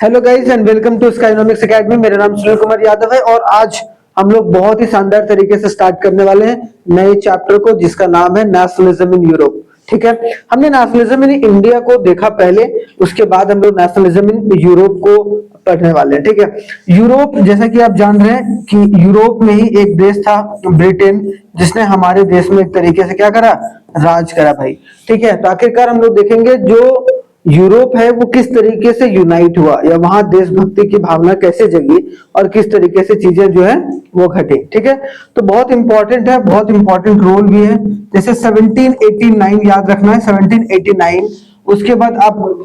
Hello guys and welcome to Skynomics academy. मेरा नाम सुनील कुमार यादव है और आज हम लोग बहुत ही शानदार तरीके से स्टार्ट करने वाले हैं नए चैप्टर को, जिसका नाम है नेशनलिज्म इन यूरोप। ठीक है, हमने नेशनलिज्म इन इंडिया को देखा पहले, उसके बाद हम लोग नेशनलिज्म इन यूरोप को पढ़ने वाले हैं। ठीक है, यूरोप, जैसा कि आप जान रहे हैं कि यूरोप में ही एक देश था ब्रिटेन, जिसने हमारे देश में एक तरीके से क्या करा, राज करा भाई। ठीक है, तो आखिरकार हम लोग देखेंगे जो यूरोप है वो किस तरीके से यूनाइट हुआ, या वहां देशभक्ति की भावना कैसे जगी और किस तरीके से चीजें जो है वो घटी। ठीक है, तो बहुत इंपॉर्टेंट है, बहुत इंपॉर्टेंट रोल भी है। जैसे 1789 याद रखना है, 1789। उसके बाद आप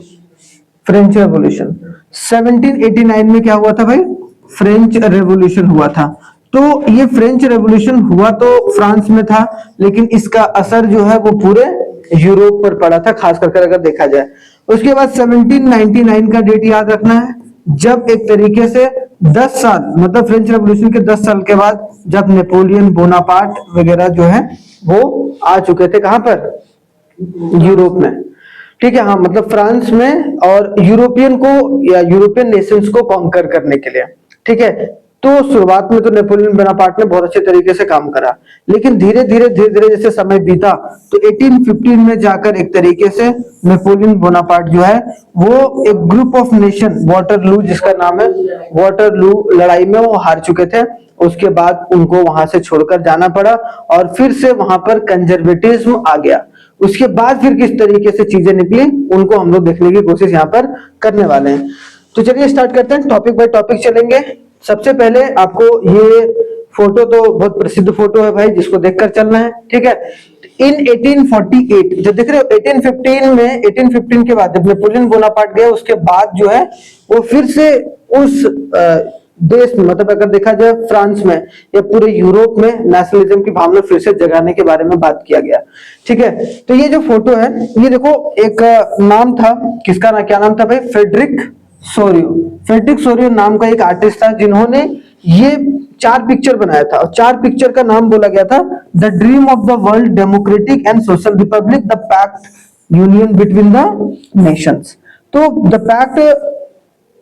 फ्रेंच रेवोल्यूशन, 1789 में क्या हुआ था भाई, फ्रेंच रेवोल्यूशन हुआ था। तो ये फ्रेंच रेवोल्यूशन हुआ तो फ्रांस में था, लेकिन इसका असर जो है वो पूरे यूरोप पर पड़ा था, खास करके अगर देखा जाए। उसके बाद 1799 का डेट याद रखना है, जब एक तरीके से 10 साल, मतलब फ्रेंच रेवोल्यूशन के 10 साल के बाद, जब नेपोलियन बोनापार्ट वगैरह जो है वो आ चुके थे, कहां पर, यूरोप में। ठीक है, हाँ, मतलब फ्रांस में, और यूरोपियन को या यूरोपियन नेशंस को कॉन्कर करने के लिए। ठीक है, तो शुरुआत में तो नेपोलियन बोनापार्ट ने बहुत अच्छे तरीके से काम करा, लेकिन धीरे धीरे जैसे समय बीता तो 1815 में जाकर एक तरीके से नेपोलियन बोनापार्ट जो है वो एक ग्रुप ऑफ नेशन, वाटरलू जिसका नाम है, वाटरलू लड़ाई में वो हार चुके थे। उसके बाद उनको वहां से छोड़कर जाना पड़ा और फिर से वहां पर कंजर्वेटिज्म आ गया। उसके बाद फिर किस तरीके से चीजें निकली उनको हम लोग देखने की कोशिश यहाँ पर करने वाले हैं। तो चलिए स्टार्ट करते हैं, टॉपिक बाय टॉपिक चलेंगे। सबसे पहले आपको ये फोटो तो बहुत प्रसिद्ध फोटो है भाई, जिसको देखकर चलना है। ठीक है, इन 1848 जो देख रहे हो, 1815 में, 1815 के बाद जब नेपोलियन बोनापार्ट गया, उसके बाद जो है वो फिर से उस देश में, मतलब अगर देखा जाए फ्रांस में या पूरे यूरोप में, नेशनलिज्म की भावना फिर से जगाने के बारे में बात किया गया। ठीक है, तो ये जो फोटो है, ये देखो, एक नाम था, किसका ना, क्या नाम था भाई, फ्रेडरिक सोरियो। फ्रेडरिक सोरियो नाम का एक आर्टिस्ट था, जिन्होंने ये 4 पिक्चर बनाया था, और 4 पिक्चर का नाम बोला गया था the dream of the world, democratic and social republic, the pact union between the nations. तो the pact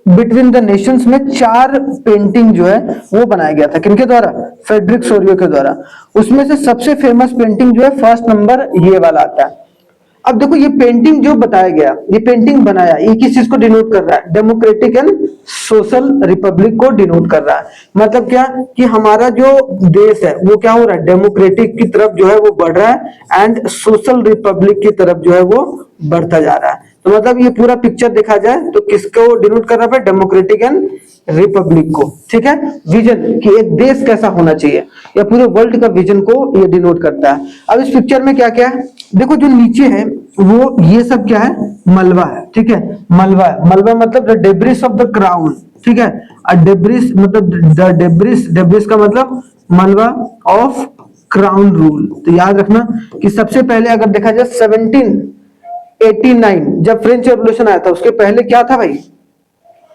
between the nations में 4 पेंटिंग जो है वो बनाया गया था, किनके द्वारा, फ्रेडरिक सोरियो के द्वारा। उसमें से सबसे फेमस पेंटिंग जो है, फर्स्ट नंबर ये वाला आता है। अब देखो, ये पेंटिंग जो बताया गया, ये पेंटिंग बनाया, ये किस चीज को डिनोट कर रहा है, डेमोक्रेटिक एंड सोशल रिपब्लिक को डिनोट कर रहा है। मतलब क्या कि हमारा जो देश है वो क्या हो रहा है, डेमोक्रेटिक की तरफ जो है वो बढ़ रहा है, एंड सोशल रिपब्लिक की तरफ जो है वो बढ़ता जा रहा है। तो मतलब ये पूरा पिक्चर देखा जाए तो किसको डिनोट कर रहा है, डेमोक्रेटिक एंड रिपब्लिक को। ठीक है, विजन कि एक देश कैसा होना चाहिए, या पूरे वर्ल्ड का विजन को ये डिनोट करता है। अब इस पिक्चर में क्या क्या है, देखो, जो नीचे है वो ये सब क्या है, मलबा है। ठीक है, मलबा है, मलबा मतलब the debris of the crown. ठीक है, डेब्रिस मतलब द डेब्रिस, डेब्रिस का मतलब मलबा ऑफ क्राउन रूल। तो याद रखना कि सबसे पहले अगर देखा जाए 1789 जब फ्रेंच रेवोल्यूशन आया था, उसके पहले क्या था भाई,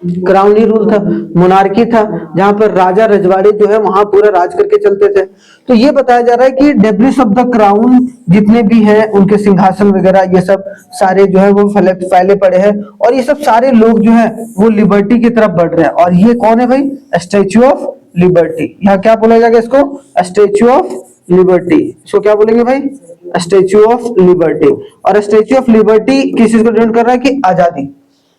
क्राउन ही रूल था, मोनार्की था, जहां पर राजा रजवाड़े जो है वहां पूरा राज करके चलते थे। तो ये बताया जा रहा है कि डेब्रिस ऑफ द क्राउन जितने भी हैं, उनके सिंहासन वगैरह ये सब सारे जो है वो फैले पड़े हैं, और ये सब सारे लोग जो है वो लिबर्टी की तरफ बढ़ रहे हैं। और ये कौन है भाई, स्टैच्यू ऑफ लिबर्टी। यहाँ क्या बोला जाएगा इसको, स्टैच्यू ऑफ लिबर्टी। इसको क्या बोलेंगे भाई, स्टैच्यू ऑफ लिबर्टी। और स्टैच्यू ऑफ लिबर्टी किस चीज को डिनोट कर रहा है कि आजादी,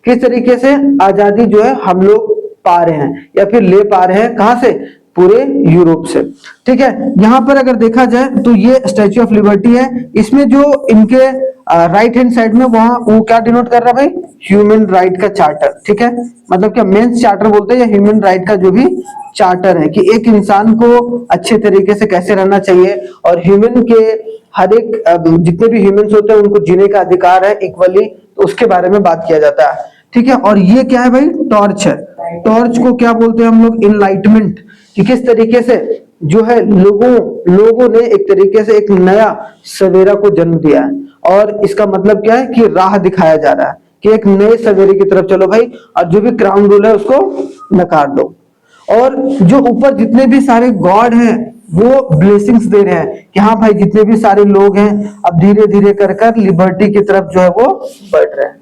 किस तरीके से आजादी जो है हम लोग पा रहे हैं या फिर ले पा रहे हैं, कहां से, पूरे यूरोप से। ठीक है, यहां पर अगर देखा जाए तो ये स्टैच्यू ऑफ लिबर्टी है। इसमें जो इनके राइट हैंड साइड में, वहां वो क्या डिनोट कर रहा है भाई, ह्यूमन राइट का चार्टर। ठीक है, मतलब क्या मेंस चार्टर बोलते हैं, या ह्यूमन राइट का जो भी चार्टर है कि एक इंसान को अच्छे तरीके से कैसे रहना चाहिए, और ह्यूमन के हर एक जितने भी ह्यूमंस होते हैं उनको जीने का अधिकार है इक्वली, तो उसके बारे में बात किया जाता है। ठीक है, और ये क्या है भाई, टॉर्च है। टॉर्च को क्या बोलते हैं हम लोग, इनलाइटमेंट, कि किस तरीके से जो है लोगों ने एक तरीके से एक नया सवेरा को जन्म दिया है, और इसका मतलब क्या है कि राह दिखाया जा रहा है कि एक नए सवेरे की तरफ चलो भाई, और जो भी क्राउन रूल है उसको नकार दो। और जो ऊपर जितने भी सारे गॉड हैं वो ब्लेसिंग्स दे रहे हैं कि हाँ भाई, जितने भी सारे लोग हैं अब धीरे धीरे कर लिबर्टी की तरफ जो है वो बढ़ रहे हैं।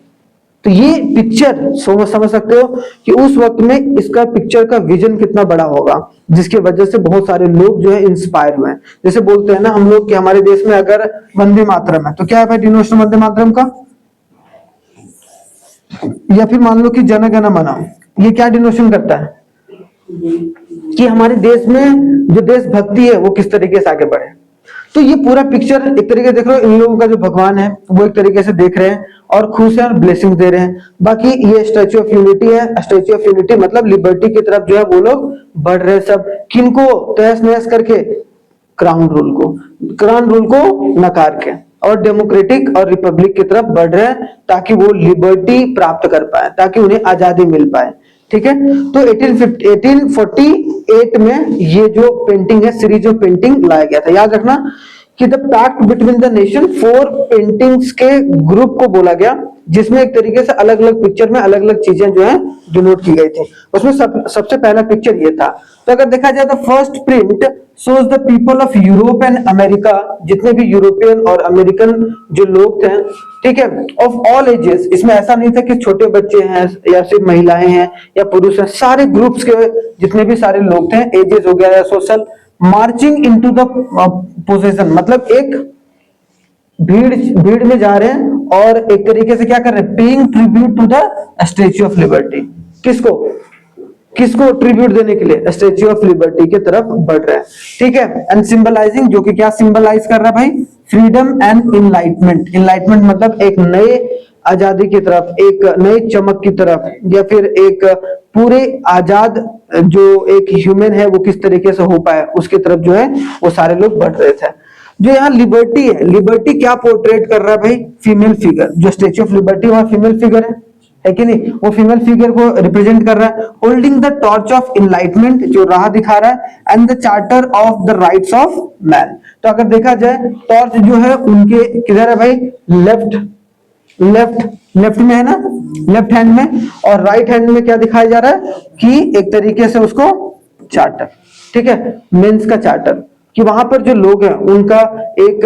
तो ये पिक्चर समझ सकते हो कि उस वक्त में इसका पिक्चर का विजन कितना बड़ा होगा, जिसकी वजह से बहुत सारे लोग जो है इंस्पायर हुए हैं। जैसे बोलते हैं ना हम लोग कि हमारे देश में अगर वंदे मातरम है तो क्या है भाई डिनोशन वंदे मातरम का, या फिर मान लो कि जन गण मन, ये क्या डिनोशन करता है कि हमारे देश में जो देशभक्ति है वो किस तरीके से आगे बढ़े। तो ये पूरा पिक्चर एक तरीके से देख रहे हो, इन लोगों का जो भगवान है वो एक तरीके से देख रहे हैं और खुश है और ब्लेसिंग दे रहे हैं। बाकी ये स्टैच्यू ऑफ यूनिटी है, स्टैच्यू ऑफ यूनिटी मतलब लिबर्टी की तरफ जो है वो लोग बढ़ रहे हैं सब, किनको तहस नहस करके, क्राउन रूल को नकार के, और डेमोक्रेटिक और रिपब्लिक की तरफ बढ़ रहे हैं ताकि वो लिबर्टी प्राप्त कर पाए, ताकि उन्हें आजादी मिल पाए। ठीक है, तो 1848 में ये जो पेंटिंग है, सीरीज ऑफ पेंटिंग लाया गया था। याद रखना कि the pact between the nation 4 paintings के ग्रुप को बोला गया, जिसमें एक तरीके से अलग अलग पिक्चर में अलग अलग चीजें जो है डिनोट की गई थी। उसमें सबसे पहला पिक्चर ये था। तो अगर देखा जाए तो first print shows the people of Europe and America, जितने भी यूरोपियन और अमेरिकन जो लोग थे, ठीक है, ऑफ ऑल एजेस। इसमें ऐसा नहीं था कि छोटे बच्चे हैं या सिर्फ महिलाएं हैं या पुरुष हैं, सारे ग्रुप्स के जितने भी सारे लोग थे, एजेस हो गया या social, marching into the position, मतलब एक भीड़ में जा रहे हैं और एक तरीके से क्या कर रहे हैं, paying tribute to the Statue of Liberty. किसको ट्रिब्यूट देने के लिए, स्टैच्यू ऑफ लिबर्टी की तरफ बढ़ रहे हैं। ठीक है, एंड सिंबलाइजिंग, जो कि क्या सिंबलाइज कर रहा है भाई, फ्रीडम एंड इनलाइटमेंट। इनलाइटमेंट मतलब एक नए आजादी की तरफ, एक नई चमक की तरफ, या फिर एक पूरे आजाद जो एक ह्यूमन है वो किस तरीके से हो पाए उसकी तरफ जो है वो सारे लोग बढ़ रहे थे। जो यहाँ लिबर्टी है, लिबर्टी क्या पोर्ट्रेट कर रहा है भाई, फीमेल फिगर। जो स्टैच्यू ऑफ लिबर्टी वहां फीमेल फिगर है कि नहीं, वो फीमेल फिगर को रिप्रेजेंट कर रहा है, holding the torch of enlightenment, जो राह दिखा रहा है, and the charter of the rights of man. तो अगर देखा जाए टॉर्च जो है उनके किधर है भाई, लेफ्ट में है ना, लेफ्ट हैंड में, और राइट हैंड में क्या दिखाया जा रहा है कि एक तरीके से उसको चार्टर, ठीक है, मेंस का चार्टर, कि वहां पर जो लोग हैं उनका एक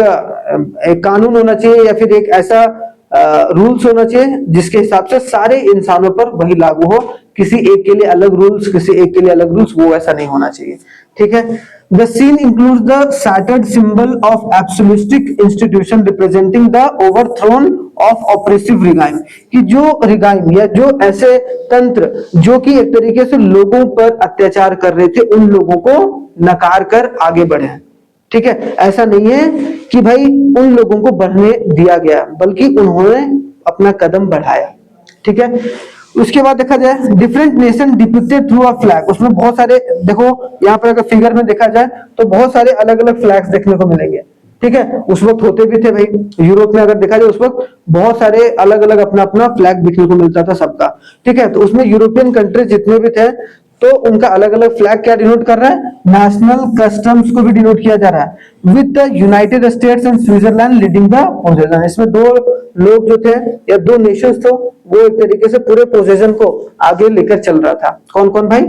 कानून होना चाहिए या फिर एक ऐसा रूल्स होना चाहिए जिसके हिसाब से सारे इंसानों पर वही लागू हो, किसी एक के लिए अलग रूल्स, किसी एक के लिए अलग रूल्स, वो ऐसा नहीं होना चाहिए। ठीक है, the scene includes the shattered symbol of absolutistic institution representing the overthrown of oppressive regime, कि जो रिगाइम या जो ऐसे तंत्र जो कि एक तरीके से लोगों पर अत्याचार कर रहे थे, उन लोगों को नकार कर आगे बढ़े। ठीक है, ऐसा नहीं है कि भाई उन लोगों को बढ़ने दिया गया, बल्कि उन्होंने अपना कदम बढ़ाया। ठीक है, उसके बाद देखा जाए different nation depicted through a flag. उसमें बहुत सारे, देखो यहाँ पर अगर फिगर में देखा जाए तो बहुत सारे अलग अलग फ्लैग्स देखने को मिलेंगे। ठीक है, उस वक्त होते भी थे भाई, यूरोप में अगर देखा जाए उस वक्त बहुत सारे अलग अलग अपना अपना फ्लैग देखने को मिलता था सबका। ठीक है, तो उसमें यूरोपियन कंट्रीज जितने भी थे तो उनका अलग अलग फ्लैग क्या डिनोट कर रहा है, नेशनल कस्टम्स को भी डिनोट किया जा रहा है, with the United states and Switzerland leading the position. इसमें दो लोग जो थे या दो नेशंस थे वो एक तरीके से पूरे पोजीशन को आगे लेकर चल रहा था। कौन कौन भाई,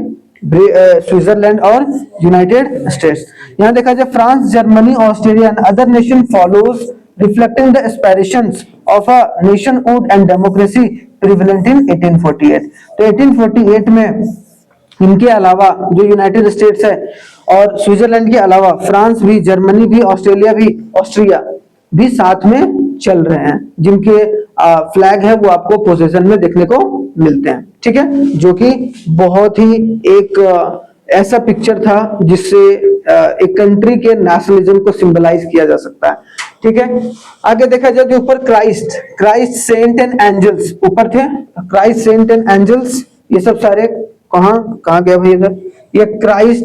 स्विट्जरलैंड और यूनाइटेड स्टेट्स। यहाँ देखा जाए France, Germany, Australia and other nation follows reflecting the aspirations of a nationhood and democracy prevalent in 1848। तो 1848 में इनके अलावा जो यूनाइटेड स्टेट्स है और स्विट्जरलैंड के अलावा फ्रांस भी, जर्मनी भी, ऑस्ट्रेलिया भी, ऑस्ट्रिया भी साथ में चल रहे हैं, जिनके फ्लैग है वो आपको पोजीशन में देखने को मिलते हैं। ठीक है, जो कि बहुत ही एक ऐसा पिक्चर था जिससे एक कंट्री के नेशनलिज्म को सिंबलाइज किया जा सकता है। ठीक है, आगे देखा जाए जो ऊपर क्राइस्ट, सेंट एंड एंजल्स ऊपर थे, क्राइस्ट, सेंट एंड एंजल्स, ये सब सारे कहाँ गया भाई, इधर ये क्राइस्ट,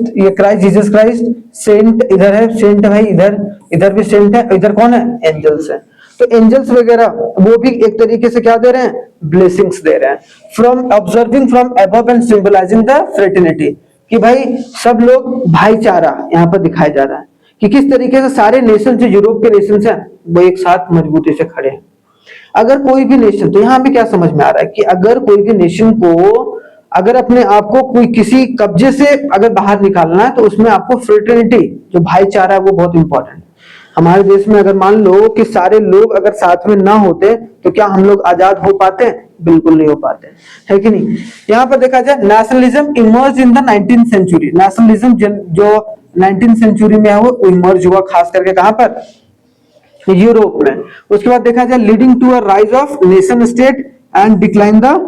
जीसस क्राइस्ट, सेंट इधर है, सेंट भाई इधर भी सेंट है, इधर कौन है, एंजल्स है। तो एंजल्स वगैरह वो भी एक तरीके से क्या दे रहे हैं, ब्लेसिंग्स दे रहे हैं, from observing from above and symbolising the fraternity, कि भाई सब लोग भाईचारा यहाँ पर दिखाया जा रहा है कि किस तरीके से सारे नेशन जो यूरोप के नेशन हैं वो एक साथ मजबूती से खड़े हैं। अगर कोई भी नेशन, तो यहाँ भी क्या समझ में आ रहा है कि अगर कोई भी नेशन को अगर अपने आप को कोई किसी कब्जे से अगर बाहर निकालना है तो उसमें आपको फ्रेटर्निटी, जो भाईचारा है, वो बहुत इंपॉर्टेंट है। हमारे देश में अगर मान लो कि सारे लोग अगर साथ में ना होते तो क्या हम लोग आजाद हो पाते? बिल्कुल नहीं हो पाते, है कि नहीं। यहाँ पर देखा जाए nationalism emerge in the 19th century, nationalism जो 19th सेंचुरी में है वो इमर्ज हुआ खास करके कहां पर, यूरोप में। उसके बाद देखा जाए leading to a rise of nation state and decline the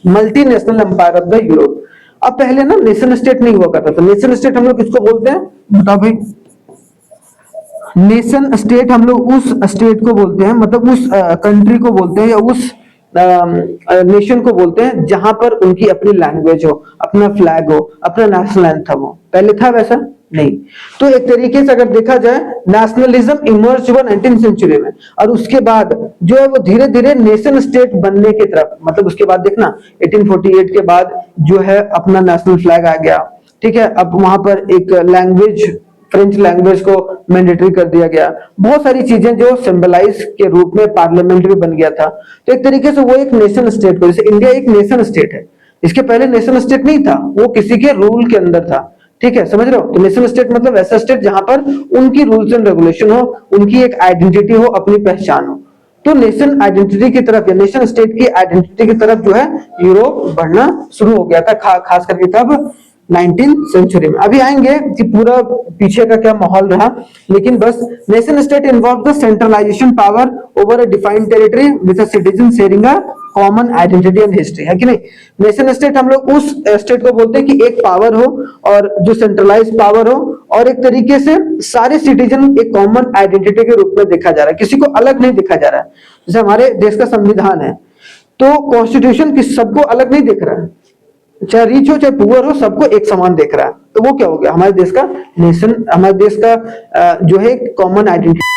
multinational empire of the Europe. अब पहले ना नेशन स्टेट नहीं हुआ करता था। नेशन स्टेट हम लोग किसको बोलते हैं बताओ भाई, नेशन स्टेट हम लोग उस स्टेट को बोलते हैं, मतलब उस कंट्री को बोलते हैं या उस नेशन को बोलते हैं जहां पर उनकी अपनी लैंग्वेज हो, अपना फ्लैग हो, अपना नेशनल एंथम हो। पहले था वैसा नहीं। तो एक तरीके से अगर देखा जाए नेशनलिज्म इमर्ज हुआ 19th सेंचुरी में, और उसके बाद जो है वो धीरे धीरे नेशन स्टेट बनने की तरफ, मतलब उसके बाद देखना 1848 के बाद जो है अपना नेशनल फ्लैग आ गया, ठीक है। अब वहां पर एक लैंग्वेज, फ्रेंच लैंग्वेज को मैंडेटरी कर दिया गया, बहुत सारी चीजें जो सिंबलाइज के रूप में पार्लियामेंट भी बन गया था। तो एक तरीके से वो एक नेशन स्टेट को, जैसे इंडिया एक नेशन स्टेट है, इसके पहले नेशन स्टेट नहीं था, वो किसी के रूल के अंदर था, ठीक है, समझ रहे हो। तो नेशन स्टेट मतलब ऐसा स्टेट जहां पर उनकी रूल्स एंड रेगुलेशन हो, उनकी एक आइडेंटिटी हो, अपनी पहचान हो। तो नेशन आइडेंटिटी की तरफ या नेशन स्टेट की आइडेंटिटी की तरफ जो है यूरोप बढ़ना शुरू हो गया था, खास करके तब 19th सेंचुरी में। अभी आएंगे कि पूरा पीछे का क्या माहौल रहा, लेकिन बस nation state involve the centralization power over a defined territory with a citizen sharing a common identity and history, है कि नहीं। नेशन स्टेट हम लोग उस स्टेट को बोलते हैं कि एक पावर हो और जो सेंट्रलाइज पावर हो, और एक तरीके से सारे सिटीजन एक कॉमन आइडेंटिटी के रूप में देखा जा रहा है, किसी को अलग नहीं देखा जा रहा है। जैसे हमारे देश का संविधान है, तो कॉन्स्टिट्यूशन किस सबको अलग नहीं देख रहा है, चाहे रिच हो चाहे पुअर हो, सबको एक समान देख रहा है। तो वो क्या हो गया, हमारे देश का नेशन, हमारे देश का जो है कॉमन आइडेंटिटी